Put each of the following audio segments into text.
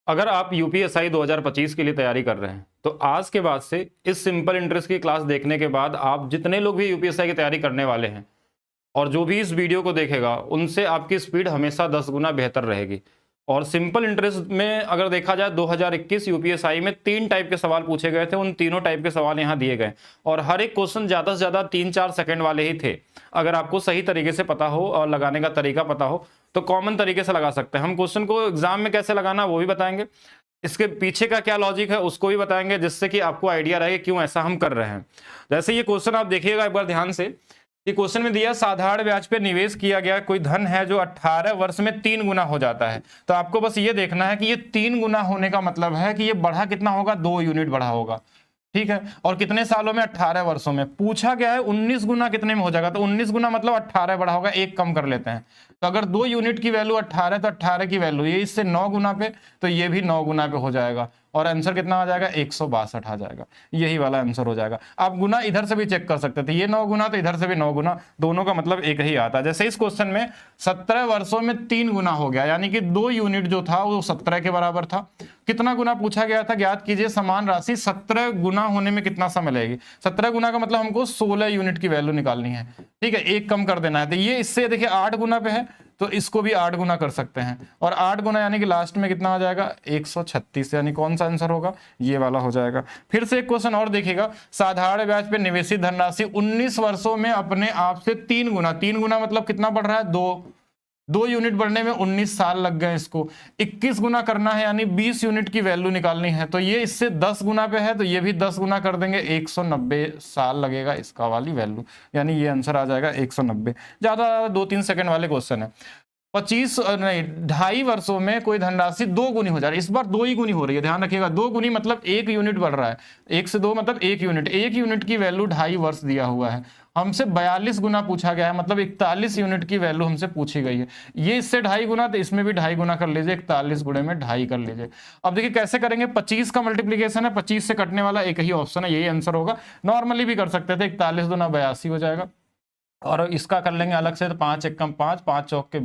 अगर आप यूपीएसआई 2025 के लिए तैयारी कर रहे हैं तो आज के बाद से इस सिंपल इंटरेस्ट की क्लास देखने के बाद आप जितने लोग भी यूपीएसआई की तैयारी करने वाले हैं और जो भी इस वीडियो को देखेगा उनसे आपकी स्पीड हमेशा 10 गुना बेहतर रहेगी। और सिंपल इंटरेस्ट में अगर देखा जाए 2021 यूपीएसआई में 3 टाइप के सवाल पूछे गए थे, उन तीनों टाइप के सवाल यहाँ दिए गए और हर एक क्वेश्चन ज़्यादा से ज़्यादा 3-4 सेकंड वाले ही थे। अगर आपको सही तरीके से पता हो और लगाने का तरीका पता हो तो कॉमन तरीके से लगा सकते हैं। हम क्वेश्चन को एग्जाम में कैसे लगाना वो भी बताएंगे, इसके पीछे का क्या लॉजिक है उसको भी बताएंगे, जिससे कि आपको आइडिया रहे क्यों ऐसा हम कर रहे हैं। जैसे ये क्वेश्चन आप देखिएगा एक बार ध्यान से, ये क्वेश्चन में दिया साधारण ब्याज पे निवेश किया गया कोई धन है जो 18 वर्ष में 3 गुना हो जाता है। तो आपको बस ये देखना है कि ये 3 गुना होने का मतलब है कि ये बढ़ा कितना होगा, 2 यूनिट बढ़ा होगा, ठीक है। और कितने सालों में, 18 वर्षों में। पूछा गया है 19 गुना कितने में हो जाएगा, तो 19 गुना मतलब 18 बढ़ा होगा, एक कम कर लेते हैं। तो अगर 2 यूनिट की वैल्यू 18 तो 18 की वैल्यू ये इससे 9 गुना पे, तो ये भी 9 गुना पे हो जाएगा और आंसर कितना आ जाएगा, 162 आ जाएगा। यही वाला आंसर हो जाएगा। आप गुना इधर से भी चेक कर सकते थे, ये 9 गुना तो इधर से भी 9 गुना, दोनों का मतलब एक ही आता है। जैसे इस क्वेश्चन में 17 वर्षों में 3 गुना हो गया, यानी कि 2 यूनिट जो था वो 17 के बराबर था। कितना गुना पूछा गया था, ज्ञात कीजिए समान राशि 17 गुना होने में कितना समय लगेगी। 17 गुना का मतलब हमको 16 यूनिट की वैल्यू निकालनी है, ठीक है, एक कम कर देना है। तो ये इससे देखिए 8 गुना पे है तो इसको भी 8 गुना कर सकते हैं, और 8 गुना यानी कि लास्ट में कितना आ जाएगा, 136, यानी कौन सा आंसर होगा, ये वाला हो जाएगा। फिर से एक क्वेश्चन और देखिएगा, साधारण ब्याज पे निवेशित धनराशि 19 वर्षों में अपने आप से 3 गुना, 3 गुना मतलब कितना बढ़ रहा है, 2 यूनिट बढ़ने में 19 साल लग गए। इसको 21 गुना करना है, यानी 20 यूनिट की वैल्यू निकालनी है। तो ये इससे 10 गुना पे है तो ये भी 10 गुना कर देंगे, 190 साल लगेगा इसका वाली वैल्यू, यानी ये आंसर आ जाएगा 190। ज्यादा 2-3 सेकंड वाले क्वेश्चन है। 2.5 वर्षों में कोई धनराशि 2 गुनी हो जा रही है, इस बार 2 ही गुनी हो रही है, ध्यान रखिएगा। 2 गुनी मतलब 1 यूनिट बढ़ रहा है, 1 से 2 मतलब 1 यूनिट, 1 यूनिट की वैल्यू 2.5 वर्ष दिया हुआ है। हमसे 42 गुना पूछा गया है, मतलब 41 यूनिट की वैल्यू हमसे पूछी गई है। ये इससे 2.5 गुना, तो इसमें भी 2.5 गुना कर लीजिए, 41 गुणे में 2.5 कर लीजिए। अब देखिए कैसे करेंगे, 25 का मल्टीप्लीकेशन है, 25 से कटने वाला एक ही ऑप्शन है, यही आंसर होगा। नॉर्मली भी कर सकते थे, 41 दूना 82 हो जाएगा, और इसका कर लेंगे अलग से, तो 5 एकम 5, 5 चौक के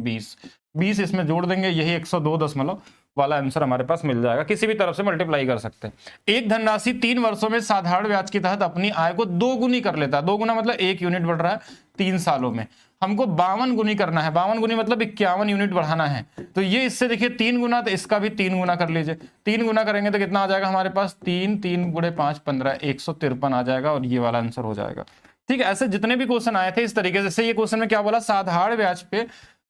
20 इसमें जोड़ देंगे, यही 102 वाला आंसर हमारे पास मिल जाएगा। किसी भी तरफ से मल्टीप्लाई कर सकते हैं। एक धनराशि 3 वर्षों में साधारण ब्याज के तहत अपनी आय को 2 गुनी कर लेता है। 2 गुना मतलब 1 यूनिट बढ़ रहा है 3 सालों में। हमको 52 गुनी करना है, 52 गुनी मतलब 51 यूनिट बढ़ाना है। तो ये इससे देखिए 3 गुना, तो इसका भी 3 गुना कर लीजिए। 3 गुना करेंगे तो कितना आ जाएगा हमारे पास, 3 गुणे 5 15, 153 आ जाएगा, और ये वाला आंसर हो जाएगा। ठीक है, ऐसे जितने भी क्वेश्चन आए थे इस तरीके से। ये क्वेश्चन में क्या बोला, साधारण ब्याज पे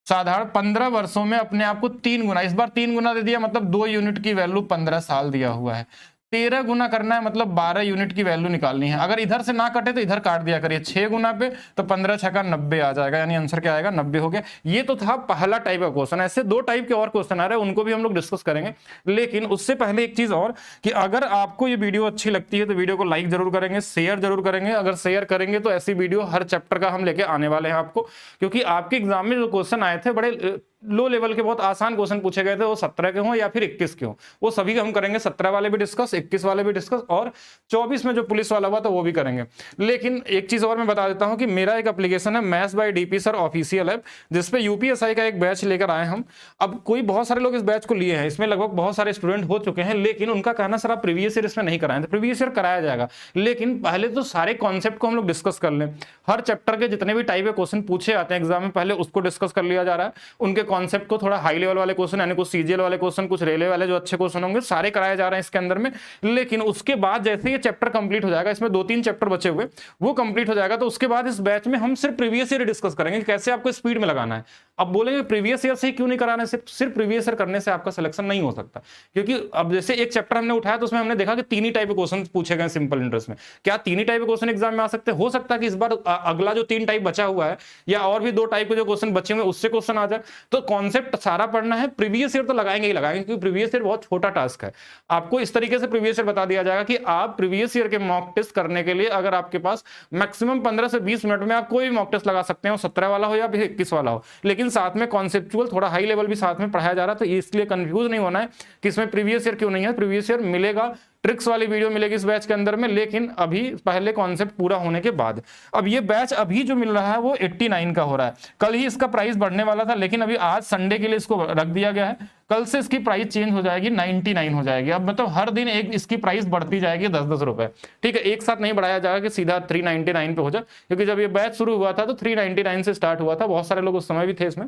साधारण 15 वर्षों में अपने आप को 3 गुना, इस बार 3 गुना दे दिया, मतलब 2 यूनिट की वैल्यू 15 साल दिया हुआ है। 13 गुना करना है, मतलब 12 यूनिट की वैल्यू निकालनी है। अगर इधर से ना कटे तो इधर काट दिया करिए, 6 गुना पे तो 15 छक्का 90 आ जाएगा, यानी आंसर क्या आएगा, 90 हो गया। ये तो था पहला टाइप का क्वेश्चन। ऐसे 2 टाइप के और क्वेश्चन आ रहे हैं, उनको भी हम लोग डिस्कस करेंगे। लेकिन उससे पहले एक चीज और, कि अगर आपको ये वीडियो अच्छी लगती है तो वीडियो को लाइक जरूर करेंगे, शेयर जरूर करेंगे। अगर शेयर करेंगे तो ऐसी वीडियो हर चैप्टर का हम लेके आने वाले हैं आपको, क्योंकि आपके एग्जाम में जो क्वेश्चन आए थे बड़े लो लेवल के, बहुत आसान क्वेश्चन पूछे गए थे, वो 17 के हों या फिर 21 के हों, वो सभी हम करेंगे। 17 वाले भी डिस्कस, 21 वाले भी डिस्कस, और 24 में जो पुलिस वाला हुआ तो वो भी करेंगे। लेकिन एक चीज और मैं बता देता हूं कि मेरा एक एप्लीकेशन है maths by DP sir official app, जिसपे यूपीएसआई का एक बैच लेकर आए हम। अब बहुत सारे लोग इस बैच को लिए हैं, इसमें लगभग बहुत सारे स्टूडेंट हो चुके हैं, लेकिन उनका कहना सर आप प्रीवियस ईयर इसमें नहीं कराएं, तो प्रीवियस ईयर कराया जाएगा। लेकिन पहले तो सारे कॉन्सेप्ट को हम लोग डिस्कस कर लें। हर चैप्टर के जितने भी टाइप के क्वेश्चन पूछे आते हैं एग्जाम में, पहले उसको डिस्कस कर लिया जा रहा है। उनके कॉन्सेप्ट को थोड़ा हाई लेवल वाले क्वेश्चन, यानी कुछ सीजीएल वाले क्वेश्चन, कुछ रेलवे वाले जो अच्छे क्वेश्चन होंगे, सारे कराए जा रहे हैं इसके अंदर में। लेकिन उसके बाद जैसे ये चैप्टर कंप्लीट हो जाएगा, इसमें 2-3 चैप्टर बचे हुए, वो कंप्लीट हो जाएगा, तो उसके बाद इस बैच में हम सिर्फ प्रीवियस ईयर डिस्कस करेंगे, कैसे आपको स्पीड में लगाना है। अब बोलेंगे प्रीवियस ईयर से क्यों नहीं कराना, सिर्फ प्रीवियस ईयर करने से आपका सिलेक्शन नहीं हो सकता। क्योंकि अब जैसे एक चैप्टर हमने उठाया तो उसमें हमने देखा कि 3 ही टाइप के क्वेश्चन पूछे गए सिंपल इंटरेस्ट में। क्या 3 ही टाइप के क्वेश्चन एग्जाम में आ सकते, हो सकता है कि इस बार अगला जो 3 टाइप बचा हुआ है या और भी 2 टाइप के जो क्वेश्चन बचे हुए उससे क्वेश्चन आ जाए। तो कॉन्सेप्ट सारा पढ़ना है, प्रीवियस ईयर तो लगाएंगे ही लगाएंगे, क्योंकि प्रीवियस ईयर बहुत छोटा टास्क है। आपको इस तरीके से प्रीवियस ईयर बता दिया जाएगा कि आप प्रीवियस ईयर के मॉक टेस्ट करने के लिए अगर आपके पास मैक्सिमम 15 से 20 मिनट में आप कोई भी मॉक टेस्ट लगा सकते हैं, 17 वाला हो या 21 वाला हो, लेकिन साथ में कॉन्सेप्चुअल थोड़ा हाई लेवल भी साथ में पढ़ाया जा रहा है। तो इसलिए कंफ्यूज नहीं होना है कि इसमें प्रीवियस ईयर क्यों नहीं है, प्रीवियस ईयर मिलेगा ट्रिक्स वाली वीडियो मिलेगी इस बैच के अंदर में, लेकिन अभी पहले कॉन्सेप्ट पूरा होने के बाद। अब ये बैच अभी जो मिल रहा है वो 89 का हो रहा है। कल ही इसका प्राइस बढ़ने वाला था, लेकिन अभी आज संडे के लिए इसको रख दिया गया है। कल से इसकी प्राइस चेंज हो जाएगी, 99 हो जाएगी। अब मतलब हर दिन एक इसकी प्राइस बढ़ती जाएगी 10-10 रुपए, ठीक है। एक साथ नहीं बढ़ाया जाएगा कि सीधा 399 पे हो जाए, क्योंकि जब ये बैच शुरू हुआ था तो 399 से स्टार्ट हुआ था। बहुत सारे लोग उस समय भी थे इसमें,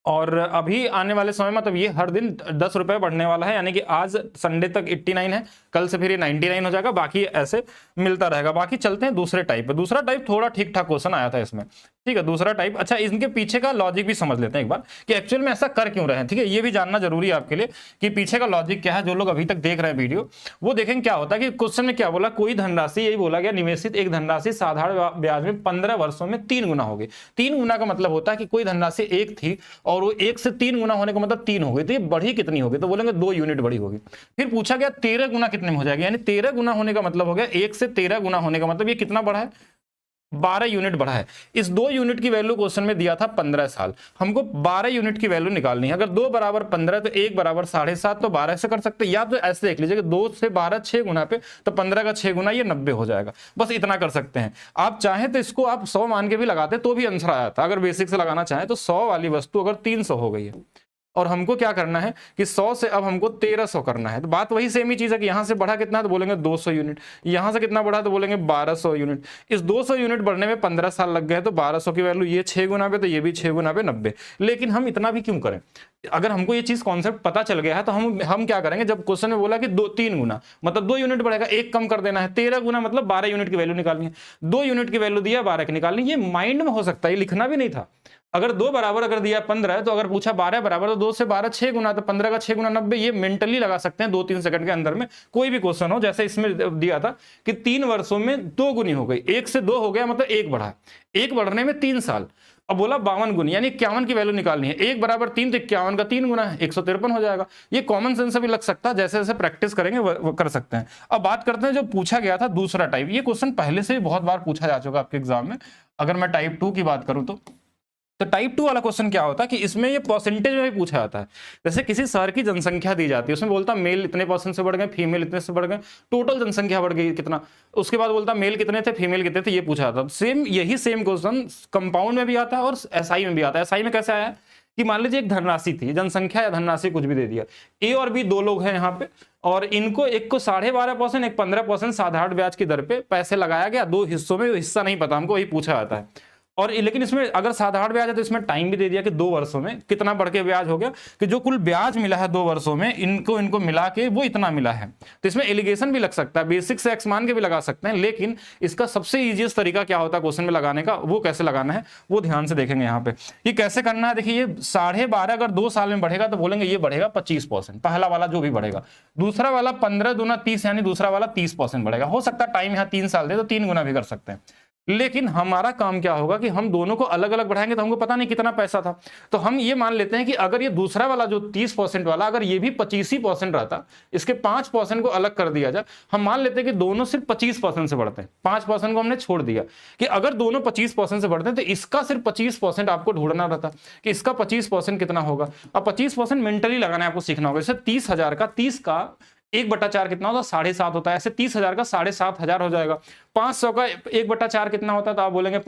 और अभी आने वाले समय मतलब ये हर दिन 10 रुपए बढ़ने वाला है। यानी कि आज संडे तक 89 है, कल से फिर ये 99 हो जाएगा, बाकी ऐसे मिलता रहेगा। बाकी चलते हैं दूसरे टाइप पे। दूसरा टाइप थोड़ा ठीक ठाक क्वेश्चन आया था इसमें, ठीक है। दूसरा टाइप, अच्छा इनके पीछे का लॉजिक भी समझ लेते हैं एक बार कि एक्चुअल में ऐसा कर क्यों रहे हैं, ठीक है। ये भी जानना जरूरी है आपके लिए कि पीछे का लॉजिक क्या है। जो लोग अभी तक देख रहे हैं वीडियो वो देखेंगे क्या होता है कि क्वेश्चन में क्या बोला, कोई धनराशि, यही बोला गया निवेशित एक धनराशि साधारण ब्याज में 15 वर्षों में 3 गुना होगी। 3 गुना का मतलब होता है कि कोई धनराशि 1 थी और वो 1 से 3 गुना होने का मतलब 3 हो गई, तो ये बढ़ी कितनी होगी, तो बोलेंगे 2 यूनिट बढ़ी होगी। फिर पूछा गया 13 गुना कितने में हो जाएगी, यानी 13 गुना होने का मतलब हो गया 1 से 13 गुना होने का मतलब ये कितना बढ़ा है, 12 यूनिट बढ़ा है। इस 2 यूनिट की वैल्यू क्वेश्चन में दिया था 15 साल, हमको 12 यूनिट की वैल्यू निकालनी है। अगर 2 बराबर 15 तो 1 बराबर 7.5, तो 12 से कर सकते हैं, या तो ऐसे देख लीजिए कि 2 से 12 6 गुना पे, तो 15 का 6 गुना ये 90 हो जाएगा। बस इतना कर सकते हैं। आप चाहें तो इसको आप 100 मान के भी लगाते तो भी आंसर आया था। अगर बेसिक से लगाना चाहें तो 100 वाली वस्तु अगर 300 हो गई है और हमको क्या करना है कि 100 से अब हमको 1300 करना है, तो बात वही सेम ही चीज है कि यहां से बढ़ा कितना है तो बोलेंगे 200 यूनिट, यहां से कितना बढ़ा तो बोलेंगे 1200 यूनिट। इस 200 यूनिट बढ़ने में 15 साल लग गए, तो 1200 की वैल्यू ये 6 गुना पे, तो ये भी 6 गुना पे 90। लेकिन हम इतना भी क्यों करें, अगर हमको ये चीज कॉन्सेप्ट पता चल गया है तो हम क्या करेंगे, जब क्वेश्चन में बोला कि 3 गुना मतलब 2 यूनिट बढ़ेगा, 1 कम कर देना है, 13 गुना मतलब 12 यूनिट की वैल्यू निकालनी है। 2 यूनिट की वैल्यू दिया, 12 की निकालनी, ये माइंड में हो सकता है, ये लिखना भी नहीं था। अगर 2 बराबर अगर दिया 15 है, तो अगर पूछा 12 बराबर, तो 2 से 12 6 गुना, तो 15 का 6 गुना 90। ये मेंटली लगा सकते हैं 2-3 सेकंड के अंदर में, कोई भी क्वेश्चन हो। जैसे इसमें दिया था कि 3 वर्षों में 2 गुनी हो गई, 1 से 2 हो गया मतलब 1 बढ़ा, 1 बढ़ने में 3 साल। अब बोला 52 गुनी, यानी 51 की वैल्यू निकालनी है। 1 बराबर 3, तो 51 का 3 गुना है, 153 हो जाएगा। ये कॉमन सेंस से भी लग सकता है, जैसे जैसे प्रैक्टिस करेंगे वो कर सकते हैं। अब बात करते हैं जो पूछा गया था दूसरा टाइप। ये क्वेश्चन पहले से ही बहुत बार पूछा जा चुका आपके एग्जाम में। अगर मैं टाइप 2 की बात करूं तो टाइप 2 वाला क्वेश्चन क्या होता है कि इसमें ये परसेंटेज में भी पूछा जाता है। जैसे किसी शहर की जनसंख्या दी जाती है, उसमें बोलता मेल इतने % से बढ़ गए, फीमेल इतने से बढ़ गए, टोटल जनसंख्या बढ़ गई कितना। उसके बाद बोलता मेल कितने थे, फीमेल कितने थे, ये पूछा जाता है। सेम यही सेम क्वेश्चन कंपाउंड में भी आता है और एसआई में भी आता है। एसआई में कैसे आया कि मान लीजिए एक धनराशि थी, जनसंख्या या धनराशि कुछ भी दे दिया, ए और बी 2 लोग हैं यहाँ पे, और इनको एक को 12.5%, एक 15% साधारण ब्याज की दर पे पैसे लगाया गया 2 हिस्सों में। हिस्सा नहीं पता हमको, वही पूछा जाता है। और लेकिन इसमें अगर साधारण ब्याज है तो इसमें टाइम भी दे दिया कि 2 वर्षों में कितना बढ़ के ब्याज हो गया, कि जो कुल ब्याज मिला है 2 वर्षों में इनको मिला के वो इतना मिला है। तो इसमें एलिगेशन भी लग सकता है, बेसिक से एक्स मान के भी लगा सकते हैं, लेकिन इसका सबसे ईजीएस्ट तरीका क्या होता है क्वेश्चन में लगाने का, वो कैसे लगाना है वो ध्यान से देखेंगे यहाँ पे। ये कैसे करना है, देखिए ये 12.5 अगर 2 साल में बढ़ेगा तो बोलेंगे ये बढ़ेगा 25%, पहला वाला जो भी बढ़ेगा। दूसरा वाला 15 दूना 30, यानी दूसरा वाला 30% बढ़ेगा। हो सकता है टाइम यहाँ 3 साल दे तो 3 गुना भी कर सकते हैं। लेकिन हमारा काम क्या होगा कि हम दोनों को अलग अलग बढ़ाएंगे, तो हमको पता नहीं कितना पैसा था, तो हम ये मान लेते हैं कि अगर ये दूसरा वाला जो 30% वाला, अगर ये भी 25% रहता, इसके 5% को अलग कर दिया जाए, हम मान लेते हैं कि दोनों सिर्फ 25% से बढ़ते हैं, 5% को हमने छोड़ दिया, कि अगर दोनों 25% से बढ़ते हैं तो इसका सिर्फ 25% आपको ढूंढना रहता कि इसका 25% कितना होगा। अब 25% मेंटली लगाना है, आपको सीखना होगा। जैसे 30,000 का 30 का 1/4 कितना होता है, 7.5 होता है। ऐसे 30,000 का 7,500 हो जाएगा। 500 का 1/4 कितना होता है, तो आप बोलेंगे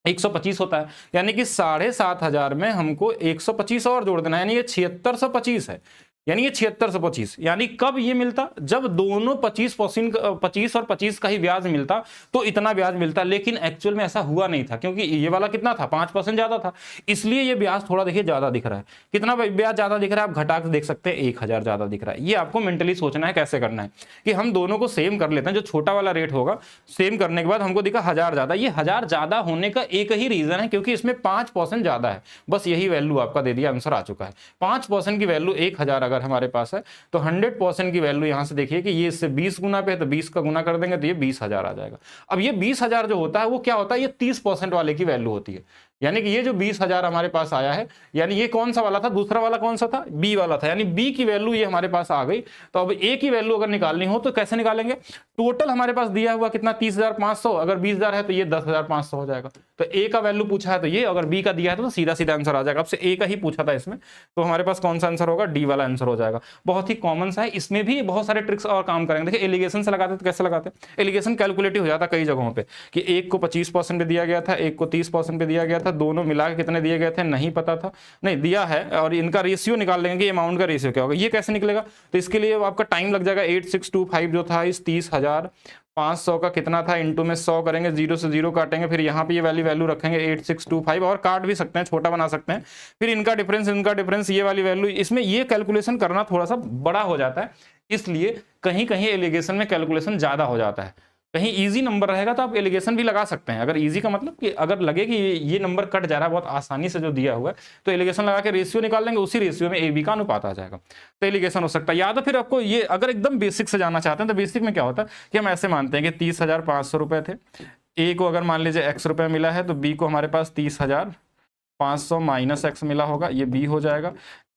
125 होता है। यानी कि 7,500 में हमको 125 और जोड़ देना है, यानी ये 7625 है। यानी ये 7625, यानी कब ये मिलता, जब दोनों 25% 25 और 25 का ही ब्याज मिलता तो इतना ब्याज मिलता। लेकिन एक्चुअल में ऐसा हुआ नहीं था, क्योंकि ये वाला कितना था, 5% ज्यादा था, इसलिए ये ब्याज थोड़ा देखिए ज्यादा दिख रहा है। कितना ब्याज ज्यादा दिख रहा है, आप घटा के देख सकते हैं, 1000 ज्यादा दिख रहा है। ये आपको मेंटली सोचना है कैसे करना है, कि हम दोनों को सेम कर लेते हैं। जो छोटा वाला रेट होगा सेम करने के बाद हमको दिखा 1000 ज्यादा। ये 1000 ज्यादा होने का एक ही रीजन है, क्योंकि इसमें 5% ज्यादा है। बस यही वैल्यू आपका दे दिया, आंसर आ चुका है। 5% की वैल्यू 1000 अगर हमारे पास है, तो 100% की वैल्यू यहां से देखिए कि ये इससे 20 गुना पे है, तो 20 का गुना कर देंगे तो ये 20,000 आ जाएगा। अब ये 20,000 जो होता है वो क्या होता है, ये 30% वाले की वैल्यू होती है। यानी कि ये जो 20,000 हमारे पास आया है, यानी ये कौन सा वाला था, दूसरा वाला कौन सा था, बी वाला था, यानी बी की वैल्यू ये हमारे पास आ गई। तो अब ए की वैल्यू अगर निकालनी हो तो कैसे निकालेंगे, टोटल हमारे पास दिया हुआ कितना 30,500, अगर 20,000 है तो ये 10,500 हो जाएगा। तो ए का वैल्यू पूछा है तो ये, अगर बी का दिया है तो सीधा सीधा आंसर आ जाएगा। आपसे ए का ही पूछा था इसमें, तो हमारे पास कौन सा आंसर होगा, डी वाला आंसर हो जाएगा। बहुत ही कॉमन सा है, इसमें भी बहुत सारे ट्रिक्स और काम करेंगे। देखिए एलिगेशन से लगाते तो कैसे लगाते हैं, एलिगेशन कैलकुलेटिव हो जाता कई जगहों पे कि एक को 25% पे दिया गया था, एक को 30% पे दिया गया था, दोनों मिला के कितने दिए गए थे नहीं पता था, नहीं दिया है, और इनका रेशियो निकाल लेंगे कि अमाउंट का रेशियो क्या होगा, ये कैसे निकलेगा। तो इसके लिए आपका टाइम लग जाएगा। 8625 जो था इस 30,500 का कितना था, इंटू में 100 करेंगे, 0 से 0 काटेंगे, फिर यहाँ पे ये वैल्यू रखेंगे 8625, और काट भी सकते हैं, छोटा बना सकते हैं, फिर इनका डिफरेंस ये वाली वैल्यू, इसमें ये कैलकुलेशन करना थोड़ा सा बड़ा हो जाता है, इसलिए कहीं कहीं एलिगेशन में कैलकुलेशन ज्यादा हो जाता है। कहीं इजी नंबर रहेगा तो आप एलिगेशन भी लगा सकते हैं। अगर इजी का मतलब कि अगर लगे कि ये नंबर कट जा रहा है बहुत आसानी से जो दिया हुआ है, तो एलिगेशन लगा के रेशियो निकाल लेंगे, उसी रेशियो में ए बी का अनुपात आ जाएगा, तो एलिगेशन हो सकता है। या तो फिर आपको ये अगर एकदम बेसिक से जाना चाहते हैं तो बेसिक में क्या होता है कि हम ऐसे मानते हैं कि 30,500 रुपए थे, ए को अगर मान लीजिए x रुपए मिला है तो बी को हमारे पास 30,500 माइनस एक्स मिला होगा, ये बी हो जाएगा।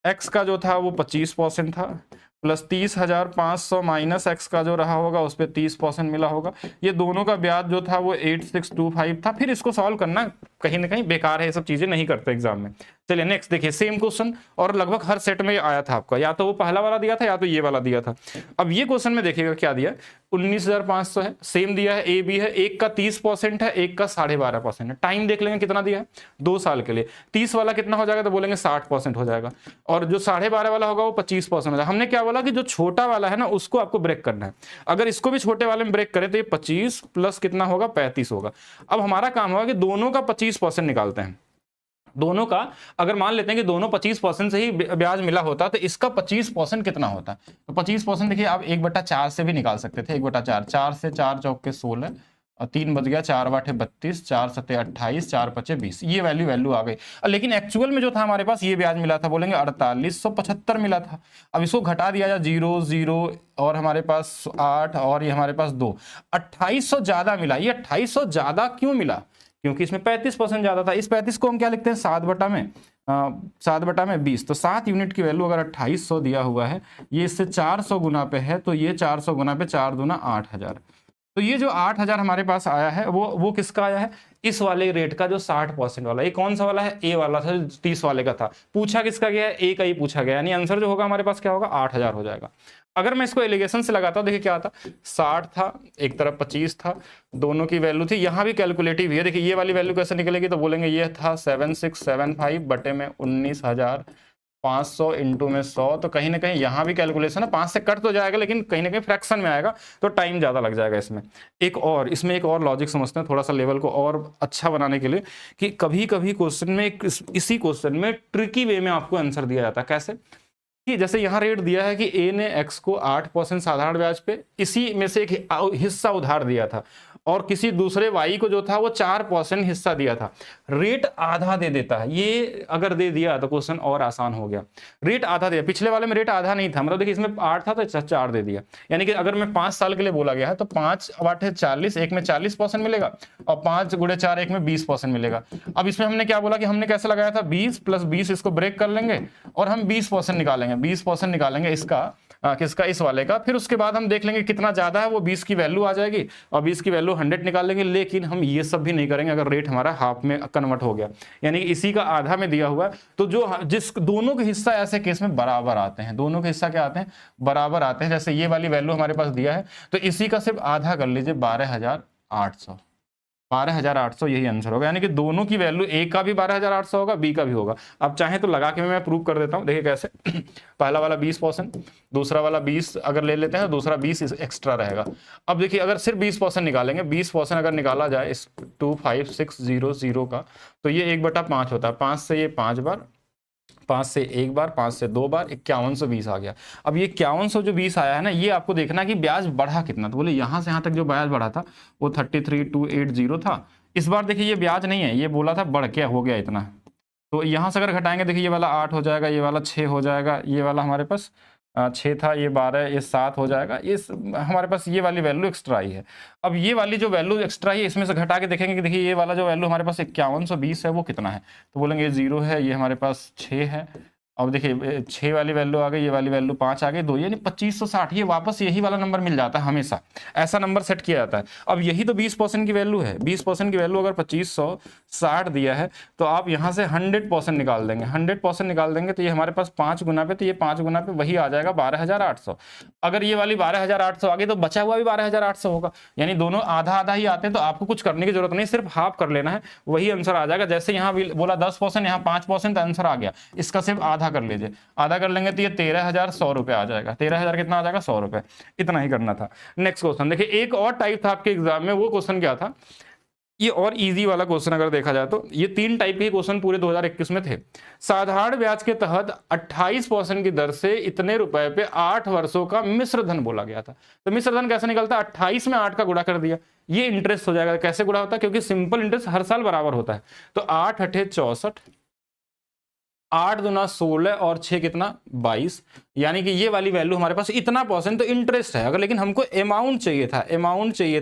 x का जो था वो 25% था, प्लस 30,500 माइनस एक्स का जो रहा होगा उस पर 30% मिला होगा। ये दोनों का ब्याज जो था वो 8625 था। फिर इसको सॉल्व करना कहीं ना कहीं बेकार है, ये सब चीजें नहीं करते एग्जाम में। चलिए नेक्स्ट देखिए, सेम क्वेश्चन और लगभग हर सेट में आया था आपका, या तो वो पहला वाला दिया था या तो ये वाला दिया था। अब ये क्वेश्चन में देखिएगा क्या दिया, 19,500 है, सेम दिया है, ए बी है, एक का 30% है, एक का 12.5% है। टाइम देख लेंगे कितना दिया है, 2 साल के लिए। 30 वाला कितना हो जाएगा तो बोलेंगे 60% हो जाएगा, और जो 12.5 वाला होगा वो 25% हो जाएगा। हमने क्या बोला कि जो छोटा वाला है ना उसको आपको ब्रेक करना है, अगर इसको भी छोटे वाले में ब्रेक करें तो ये 25 प्लस कितना होगा 35 होगा। अब हमारा काम होगा कि दोनों का 25% निकालते हैं। दोनों का अगर मान लेते हैं कि दोनों 25% से ही ब्याज मिला होता तो इसका 25% कितना होता, तो 25% देखिए आप 1/4 से भी निकाल सकते थे। 1/4, 4 से 4 चौक के 16 और 3 बच गया, 4 बाटे 32, 4 सत्ते 28, 4 पचे 20, ये वैल्यू आ गई। लेकिन एक्चुअल में जो था हमारे पास ये ब्याज मिला था, बोलेंगे 4875 मिला था। अब इसको घटा दिया जाए, 0 0 और हमारे पास 8 और ये हमारे पास 2, 2800 ज्यादा मिला। ये 2800 ज्यादा क्यों मिला, क्योंकि इसमें 35% ज्यादा था। इस 35 को हम क्या लिखते हैं 7/20, तो 7 यूनिट की वैल्यू अगर 2800 दिया हुआ है, ये इससे 400 गुना पे है, तो ये 400 गुना पे 4 दूना 8000। तो ये जो 8000 हमारे पास आया है वो किसका आया है, इस वाले रेट का जो 60% वाला। ये कौन सा वाला है, ए वाला था, 30 वाले का था। पूछा किसका गया है, ए का ही पूछा गया, यानी आंसर जो होगा हमारे पास क्या होगा 8000 हो जाएगा। अगर मैं इसको एलिगेशन से लगाता हूं, देखिए क्या आता, 60 था, एक तरफ 25 था, दोनों की वैल्यू थी, यहां भी कैलकुलेटिव है। देखिए ये वाली वैल्यू कैसे निकलेगी, तो बोलेंगे ये था 7675 बटे में 19,500 इंटू में 100, तो कहीं ना कहीं यहाँ भी कैलकुलेशन है, 5 से कट तो जाएगा लेकिन कहीं ना कहीं फ्रैक्शन में आएगा, तो टाइम ज्यादा लग जाएगा इसमें। इसमें एक और लॉजिक समझते हैं थोड़ा सा लेवल को और अच्छा बनाने के लिए, कि कभी कभी क्वेश्चन में इसी क्वेश्चन में ट्रिकी वे में आपको आंसर दिया जाता है। कैसे कि जैसे यहाँ रेट दिया है कि ए ने एक्स को 8% साधारण ब्याज पे, इसी में से एक हिस्सा उधार दिया था, और किसी दूसरे वाई को जो था वो 4% हिस्सा दिया था, रेट आधा दे देता है। ये अगर दे दिया तो क्वेश्चन और आसान हो गया। रेट आधा दिया, पिछले वाले में रेट आधा नहीं था, मतलब देखिए इसमें 8 था तो 4 दे दिया। यानी कि अगर मैं 5 साल के लिए बोला गया है तो 5/40, एक में 40% मिलेगा, और 5×4 एक में 20% मिलेगा। अब इसमें हमने क्या बोला कि हमने कैसे लगाया था, 20 + 20, इसको ब्रेक कर लेंगे और हम 20% निकालेंगे, 20% निकालेंगे इसका, किसका, इस वाले का। फिर उसके बाद हम देख लेंगे कितना ज्यादा है, वो 20 की वैल्यू आ जाएगी, और 20 की वैल्यू 100 निकाल लेंगे। लेकिन हम ये सब भी नहीं करेंगे अगर रेट हमारा हाफ में कन्वर्ट हो गया, यानी कि इसी का आधा में दिया हुआ है, तो जो दोनों के हिस्सा ऐसे केस में बराबर आते हैं, दोनों के हिस्सा क्या आते हैं, बराबर आते हैं। जैसे ये वाली वैल्यू हमारे पास दिया है तो इसी का सिर्फ आधा कर लीजिए, 12,800, 12,800 यही आंसर होगा। यानी कि दोनों की वैल्यू, ए का भी 12,800 होगा, बी का भी होगा। अब चाहे तो लगा के मैं प्रूव कर देता हूं, देखिए कैसे। पहला वाला 20%, दूसरा वाला 20 अगर ले लेते हैं, दूसरा 20 एक्स्ट्रा रहेगा। अब देखिए अगर सिर्फ 20% निकालेंगे, 20% अगर निकाला जाए इस 25600 का, तो ये 1/5 होता है। 5 से ये 5 बार, 5 से 1 बार, 5 से 2 बार, 5120 आ गया। अब ये 5120 आया है ना, ये आपको देखना कि ब्याज बढ़ा कितना। तो बोले यहां से यहां तक जो ब्याज बढ़ा था वो 33,280 था। इस बार देखिए ये ब्याज नहीं है, ये बोला था बढ़ के हो गया इतना। तो यहां से अगर घटाएंगे, देखिए ये वाला 8 हो जाएगा, ये वाला 6 हो जाएगा, ये वाला हमारे पास 6 था, ये 12, ये 7 हो जाएगा। ये हमारे पास ये वाली वैल्यू एक्स्ट्रा आई है। अब ये वाली जो वैल्यू एक्स्ट्रा आई है इसमें से घटा के देखेंगे कि देखिए ये वाला जो वैल्यू हमारे पास 5120 है वो कितना है, तो बोलेंगे ये 0 है, ये हमारे पास 6 है। अब देखिए 6 वाली वैल्यू आ गई, ये वाली वैल्यू 5 आ गई, 2, यानी 2560। ये वापस यही वाला नंबर मिल जाता है, हमेशा ऐसा नंबर सेट किया जाता है। अब यही तो 20% की वैल्यू है। 20% की वैल्यू अगर 2560 दिया है तो आप यहाँ से 100% निकाल देंगे। 100% निकाल देंगे तो ये हमारे पास 5 गुना पे, तो ये 5 गुना पे वही आ जाएगा 12800। अगर ये वाली 12800 आ गई तो बचा हुआ भी 12800 होगा, यानी दोनों आधा आधा ही आते हैं। तो आपको कुछ करने की जरूरत नहीं, सिर्फ हाफ कर लेना है, वही आंसर आ जाएगा। जैसे यहाँ बोला 10%, यहाँ 5%, आंसर आ गया। इसका सिर्फ आधा कर लीजिए, आधा कर लेंगे तो ये 13,100 रुपए आ जाएगा। 13,000 कितना आ जाएगा? 100 रुपए। इतना ही करना था। नेक्स्ट क्वेश्चन देखिए, एक और टाइप था आपके एग्जाम में, वो क्वेश्चन क्या था? ये और इजी वाला क्वेश्चन अगर देखा जाए तो ये 3 टाइप के क्वेश्चन पूरे 2021 में थे। साधारण ब्याज के तहत 28% की दर से इतने रुपए पे 8 वर्षों का मिश्र धन बोला गया था। तो मिश्र धन कैसे निकलता है? 28 में 8 का गुणा कर दिया, ये इंटरेस्ट हो जाएगा। कैसे गुणा होता है? क्योंकि सिंपल इंटरेस्ट हर साल बराबर होता है। तो 8 8 64, 8 दूना 16 और 6 कितना? 22, यानी कि ये वाली वैल्यू हमारे पास इतना परसेंट तो इंटरेस्ट है। अगर लेकिन हमको अमाउंट चाहिए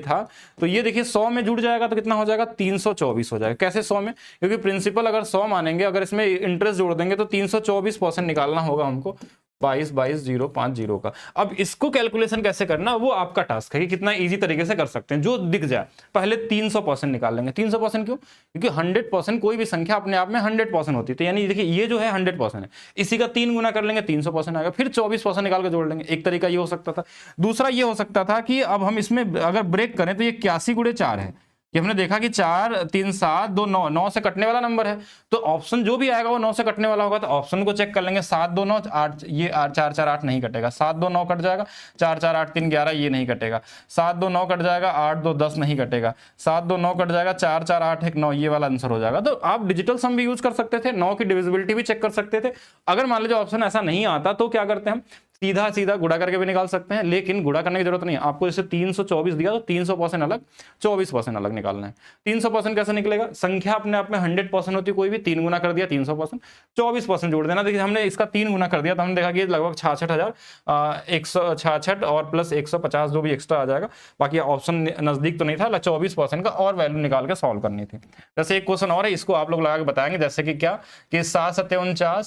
था, तो ये देखिए 100 में जुड़ जाएगा तो कितना हो जाएगा? 324 हो जाएगा। कैसे 100 में? क्योंकि प्रिंसिपल अगर 100 मानेंगे, अगर इसमें इंटरेस्ट जोड़ देंगे तो 324% निकालना होगा हमको, 22,22,050 का। अब इसको कैलकुलेशन कैसे करना, वो आपका टास्क है कि कितना इजी तरीके से कर सकते हैं, जो दिख जाए। पहले 300% निकाल लेंगे। 300% क्यों? क्योंकि 100% कोई भी संख्या अपने आप में 100% होती है। तो यानी देखिए ये जो है 100% है, इसी का 3 गुना कर लेंगे, 300% आएगा। फिर 24% निकाल के जोड़ लेंगे। एक तरीका ये हो सकता था। दूसरा ये हो सकता था कि अब हम इसमें अगर ब्रेक करें तो ये 81 गुणे 4 है, कि हमने देखा कि 4 3 7 2 9, 9 से कटने वाला नंबर है, तो ऑप्शन जो भी आएगा वो 9 से कटने वाला होगा। तो ऑप्शन को चेक कर लेंगे। 7 2 9 8, ये 4 4 8 नहीं कटेगा। 7 2 9 कट जाएगा, 4 4 8 3 11, ये नहीं कटेगा। 7 2 9 कट जाएगा, 8 2 10 नहीं कटेगा। 7 2 9 कट जाएगा, 4 4 8 1 9, ये वाला आंसर हो जाएगा। तो आप डिजिटल सम भी यूज कर सकते थे, 9 की डिविजिबिलिटी भी चेक कर सकते थे। अगर मान लीजिए ऑप्शन ऐसा नहीं आता तो क्या करते हैं हम? सीधा सीधा गुणा करके भी निकाल सकते हैं, लेकिन गुणा करने की जरूरत नहीं है आपको। जैसे 324 दिया तो 300% अलग, 24% अलग निकालना है। 300% कैसे निकलेगा? संख्या अपने आप में 100% होती है कोई भी, 3 गुना कर दिया 300%, 24% जोड़ देना। देखिए हमने इसका 3 गुना कर दिया तो हमने देखा कि लगभग 66,166 और प्लस 150 जो भी एक्स्ट्रा आ जाएगा। बाकी ऑप्शन नजदीक तो नहीं था, 24% का और वैल्यू निकाल के सॉल्व करनी थी। जैसे एक क्वेश्चन और है, इसको आप लोग लगा के बताएंगे। जैसे कि क्या कि 7 7 49,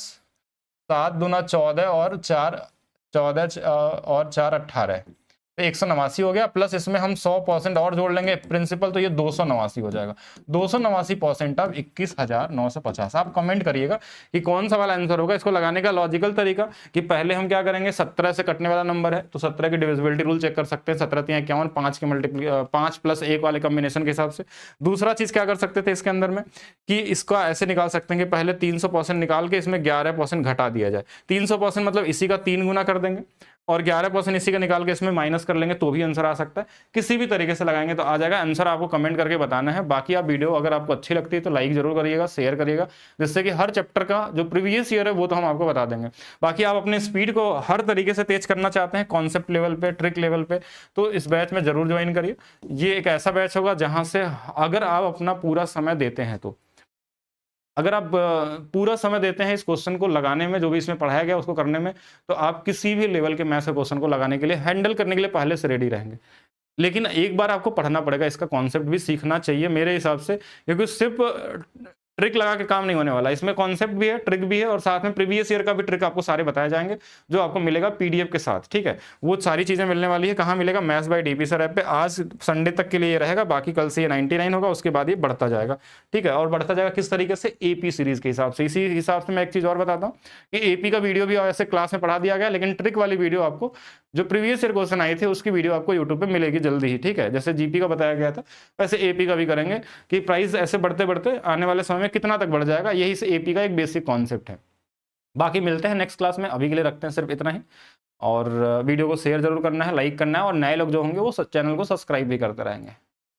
7 दूना 14 और 4 14 और 4 18, तो 189 हो गया। प्लस इसमें हम 100% और जोड़ लेंगे प्रिंसिपल, तो ये 289 हो जाएगा। 289% अब 21,950। आप कमेंट करिएगा कि कौन सा वाला आंसर होगा। इसको लगाने का लॉजिकल तरीका कि पहले हम क्या करेंगे, 17 से कटने वाला नंबर है तो 17 की डिविजिबिलिटी रूल चेक कर सकते हैं। 17 3 51, 5 के 5 प्लस 1 वाले कॉम्बिनेशन के हिसाब से। दूसरा चीज क्या कर सकते थे इसके अंदर में कि इसका ऐसे निकाल सकते हैं कि पहले 300% निकाल के इसमें 11% घटा दिया जाए। 300% मतलब इसी का 3 गुना कर देंगे और 11% इसी का निकाल के इसमें माइनस कर लेंगे तो भी आंसर आ सकता है। किसी भी तरीके से लगाएंगे तो आ जाएगा। आंसर आपको कमेंट करके बताना है। बाकी आप वीडियो अगर आपको अच्छी लगती है तो लाइक जरूर करिएगा, शेयर करिएगा, जिससे कि हर चैप्टर का जो प्रीवियस ईयर है वो तो हम आपको बता देंगे। बाकी आप अपने स्पीड को हर तरीके से तेज करना चाहते हैं, कॉन्सेप्ट लेवल पे, ट्रिक लेवल पे, तो इस बैच में जरूर ज्वाइन करिए। ये एक ऐसा बैच होगा जहां से अगर आप अपना पूरा समय देते हैं तो, अगर आप पूरा समय देते हैं इस क्वेश्चन को लगाने में, जो भी इसमें पढ़ाया गया उसको करने में, तो आप किसी भी लेवल के मैथ्स के क्वेश्चन को लगाने के लिए, हैंडल करने के लिए पहले से रेडी रहेंगे। लेकिन एक बार आपको पढ़ना पड़ेगा, इसका कॉन्सेप्ट भी सीखना चाहिए मेरे हिसाब से, क्योंकि सिर्फ ट्रिक लगा के काम नहीं होने वाला। इसमें कॉन्सेप्ट भी है, ट्रिक भी है, और साथ में प्रीवियस ईयर का भी ट्रिक आपको सारे बताए जाएंगे, जो आपको मिलेगा पीडीएफ के साथ। ठीक है, वो सारी चीजें मिलने वाली है। कहाँ मिलेगा? Maths by DP sir app पे। आज संडे तक के लिए ये रहेगा, बाकी कल से ये 99 होगा, उसके बाद ये बढ़ता जाएगा। ठीक है, और बढ़ता जाएगा किस तरीके से? एपी सीरीज के हिसाब से। इसी हिसाब से मैं एक चीज और बताता हूँ कि एपी का वीडियो भी ऐसे क्लास में पढ़ा दिया गया, लेकिन ट्रिक वाली वीडियो आपको, जो प्रीवियस ईयर क्वेश्चन आए थे उसकी वीडियो आपको यूट्यूब पे मिलेगी जल्दी ही। ठीक है, जैसे जीपी का बताया गया था वैसे एपी का भी करेंगे कि प्राइस ऐसे बढ़ते बढ़ते आने वाले समय में कितना तक बढ़ जाएगा। यही से एपी का एक बेसिक कॉन्सेप्ट है। बाकी मिलते हैं नेक्स्ट क्लास में, अभी के लिए रखते हैं सिर्फ इतना ही। और वीडियो को शेयर जरूर करना है, लाइक करना है, और नए लोग जो होंगे वो चैनल को सब्सक्राइब भी करते रहेंगे।